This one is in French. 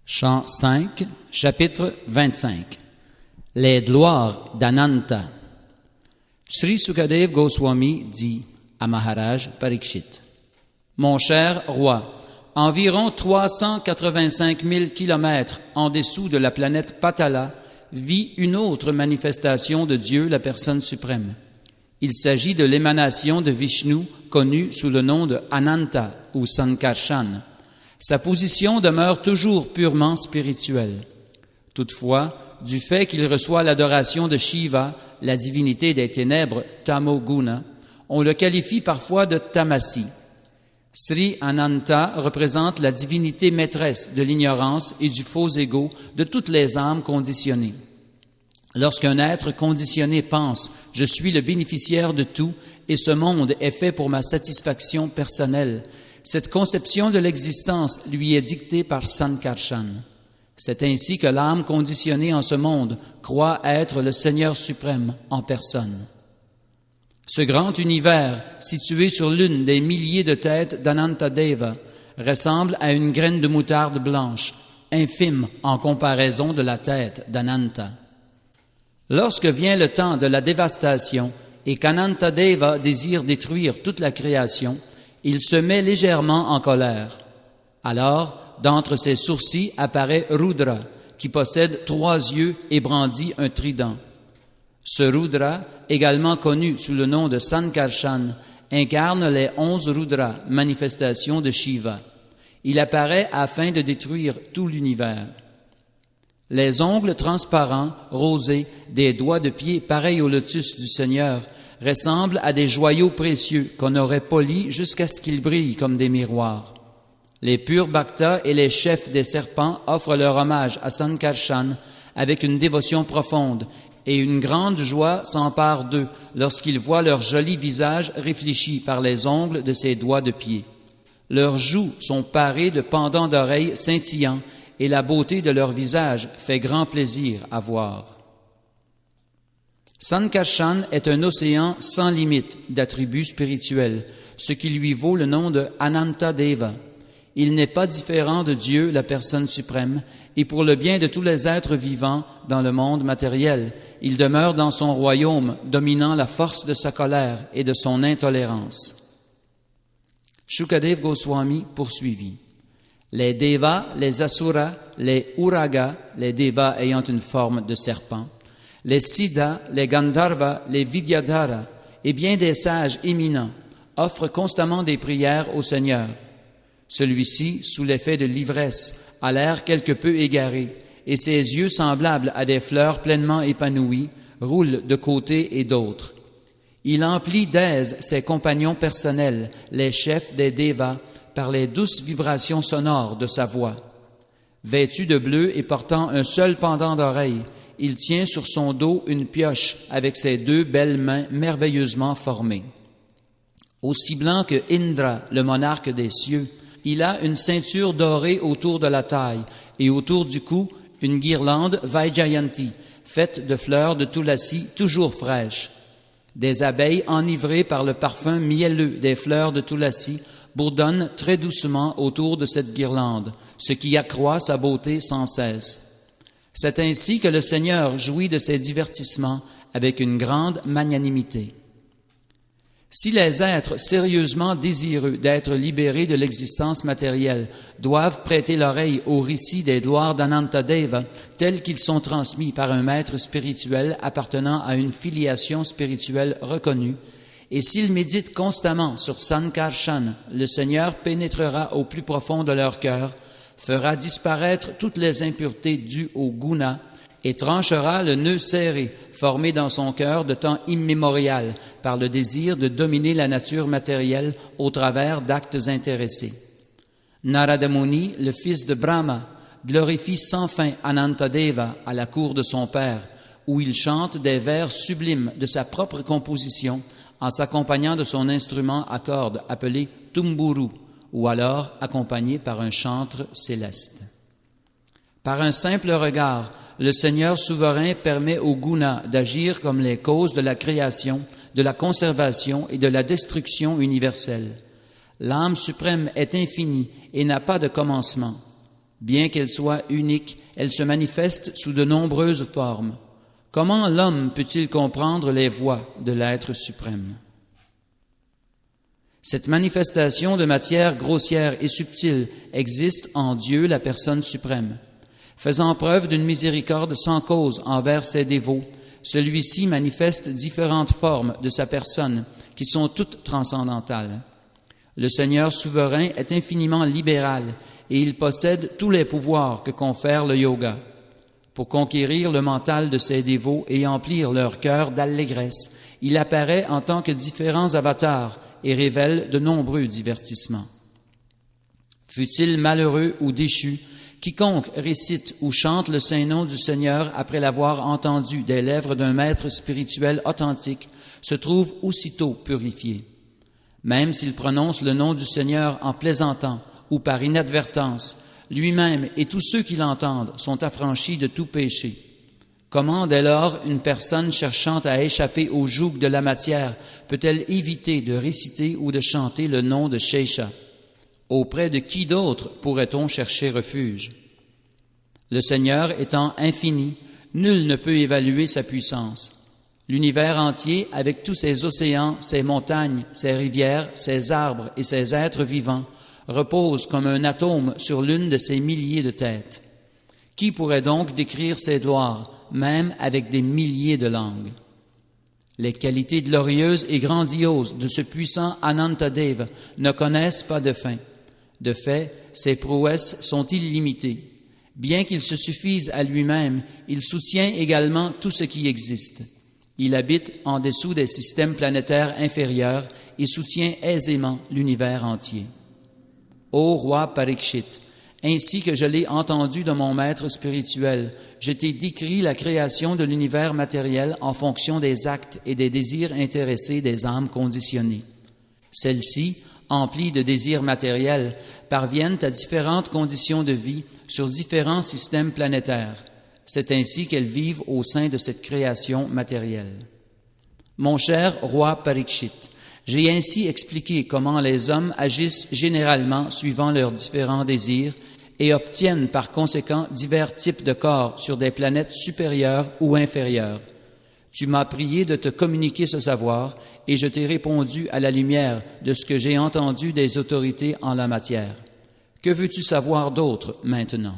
Chant 5, chapitre 25. Les gloires d'Ananta. Sri Sukadev Goswami dit à Maharaj Parikshit: Mon cher roi, environ 385 000 kilomètres en dessous de la planète Patala vit une autre manifestation de Dieu, la personne suprême. Il s'agit de l'émanation de Vishnu, connue sous le nom de Ananta ou Sankarshan. Sa position demeure toujours purement spirituelle. Toutefois, du fait qu'il reçoit l'adoration de Shiva, la divinité des ténèbres Tamoguna, on le qualifie parfois de Tamasi. Sri Ananta représente la divinité maîtresse de l'ignorance et du faux ego de toutes les âmes conditionnées. Lorsqu'un être conditionné pense « Je suis le bénéficiaire de tout et ce monde est fait pour ma satisfaction personnelle », cette conception de l'existence lui est dictée par Sankarshan. C'est ainsi que l'âme conditionnée en ce monde croit être le Seigneur suprême en personne. Ce grand univers, situé sur l'une des milliers de têtes d'Anantadeva, ressemble à une graine de moutarde blanche, infime en comparaison de la tête d'Ananta. Lorsque vient le temps de la dévastation et qu'Anantadeva désire détruire toute la création, il se met légèrement en colère. Alors, d'entre ses sourcils apparaît Rudra, qui possède 3 yeux et brandit un trident. Ce Rudra, également connu sous le nom de Sankarshan, incarne les 11 Rudras, manifestations de Shiva. Il apparaît afin de détruire tout l'univers. Les ongles transparents, rosés, des doigts de pied pareils au lotus du Seigneur, ressemblent à des joyaux précieux qu'on aurait polis jusqu'à ce qu'ils brillent comme des miroirs. Les purs bhaktas et les chefs des serpents offrent leur hommage à Sankarshan avec une dévotion profonde, et une grande joie s'empare d'eux lorsqu'ils voient leurs jolis visages réfléchis par les ongles de ses doigts de pied. Leurs joues sont parées de pendants d'oreilles scintillants, et la beauté de leur visage fait grand plaisir à voir. Sankarshan est un océan sans limite d'attributs spirituels, ce qui lui vaut le nom de Anantadeva. Il n'est pas différent de Dieu, la personne suprême, et pour le bien de tous les êtres vivants dans le monde matériel, il demeure dans son royaume, dominant la force de sa colère et de son intolérance. Shukadev Goswami poursuivit. Les Devas, les Asuras, les Uragas, les Devas ayant une forme de serpent, les Siddhas, les Gandharvas, les Vidyadharas et bien des sages éminents offrent constamment des prières au Seigneur. Celui-ci, sous l'effet de l'ivresse, a l'air quelque peu égaré, et ses yeux semblables à des fleurs pleinement épanouies roulent de côté et d'autre. Il emplit d'aise ses compagnons personnels, les chefs des Devas, par les douces vibrations sonores de sa voix. Vêtu de bleu et portant un seul pendant d'oreille, il tient sur son dos une pioche avec ses 2 belles mains merveilleusement formées. Aussi blanc que Indra, le monarque des cieux, il a une ceinture dorée autour de la taille et autour du cou une guirlande Vaijayanti, faite de fleurs de Tulasi toujours fraîches. Des abeilles enivrées par le parfum mielleux des fleurs de Tulasi bourdonnent très doucement autour de cette guirlande, ce qui accroît sa beauté sans cesse. C'est ainsi que le Seigneur jouit de ses divertissements avec une grande magnanimité. Si les êtres sérieusement désireux d'être libérés de l'existence matérielle doivent prêter l'oreille aux récits des gloires d'Anantadeva tels qu'ils sont transmis par un maître spirituel appartenant à une filiation spirituelle reconnue, et s'ils méditent constamment sur Sankarshan, le Seigneur pénétrera au plus profond de leur cœur, fera disparaître toutes les impuretés dues au guna et tranchera le nœud serré formé dans son cœur de temps immémorial par le désir de dominer la nature matérielle au travers d'actes intéressés. Narada Muni, le fils de Brahma, glorifie sans fin Anantadeva à la cour de son père, où il chante des vers sublimes de sa propre composition en s'accompagnant de son instrument à cordes appelé tumburu, ou alors accompagné par un chantre céleste. Par un simple regard, le Seigneur souverain permet aux gunas d'agir comme les causes de la création, de la conservation et de la destruction universelle. L'âme suprême est infinie et n'a pas de commencement. Bien qu'elle soit unique, elle se manifeste sous de nombreuses formes. Comment l'homme peut-il comprendre les voies de l'être suprême? Cette manifestation de matière grossière et subtile existe en Dieu, la personne suprême. Faisant preuve d'une miséricorde sans cause envers ses dévots, celui-ci manifeste différentes formes de sa personne qui sont toutes transcendantales. Le Seigneur souverain est infiniment libéral et il possède tous les pouvoirs que confère le yoga pour conquérir le mental de ses dévots et emplir leur cœur d'allégresse. Il apparaît en tant que différents avatars et révèle de nombreux divertissements. Fût-il malheureux ou déchu, quiconque récite ou chante le saint nom du Seigneur après l'avoir entendu des lèvres d'un maître spirituel authentique se trouve aussitôt purifié. Même s'il prononce le nom du Seigneur en plaisantant ou par inadvertance, lui-même et tous ceux qui l'entendent sont affranchis de tout péché. Comment, dès lors, une personne cherchant à échapper au joug de la matière peut-elle éviter de réciter ou de chanter le nom de Shesha? Auprès de qui d'autre pourrait-on chercher refuge? Le Seigneur étant infini, nul ne peut évaluer sa puissance. L'univers entier, avec tous ses océans, ses montagnes, ses rivières, ses arbres et ses êtres vivants, repose comme un atome sur l'une de ses milliers de têtes. Qui pourrait donc décrire ses gloires, même avec des milliers de langues? Les qualités glorieuses et grandioses de ce puissant Anantadeva ne connaissent pas de fin. De fait, ses prouesses sont illimitées. Bien qu'il se suffise à lui-même, il soutient également tout ce qui existe. Il habite en dessous des systèmes planétaires inférieurs et soutient aisément l'univers entier. Ô roi Parikshit, ainsi que je l'ai entendu de mon maître spirituel, je t'ai décrit la création de l'univers matériel en fonction des actes et des désirs intéressés des âmes conditionnées. Celles-ci, emplies de désirs matériels, parviennent à différentes conditions de vie sur différents systèmes planétaires. C'est ainsi qu'elles vivent au sein de cette création matérielle. Mon cher roi Parikshit, j'ai ainsi expliqué comment les hommes agissent généralement suivant leurs différents désirs et obtiennent par conséquent divers types de corps sur des planètes supérieures ou inférieures. Tu m'as prié de te communiquer ce savoir et je t'ai répondu à la lumière de ce que j'ai entendu des autorités en la matière. Que veux-tu savoir d'autre maintenant?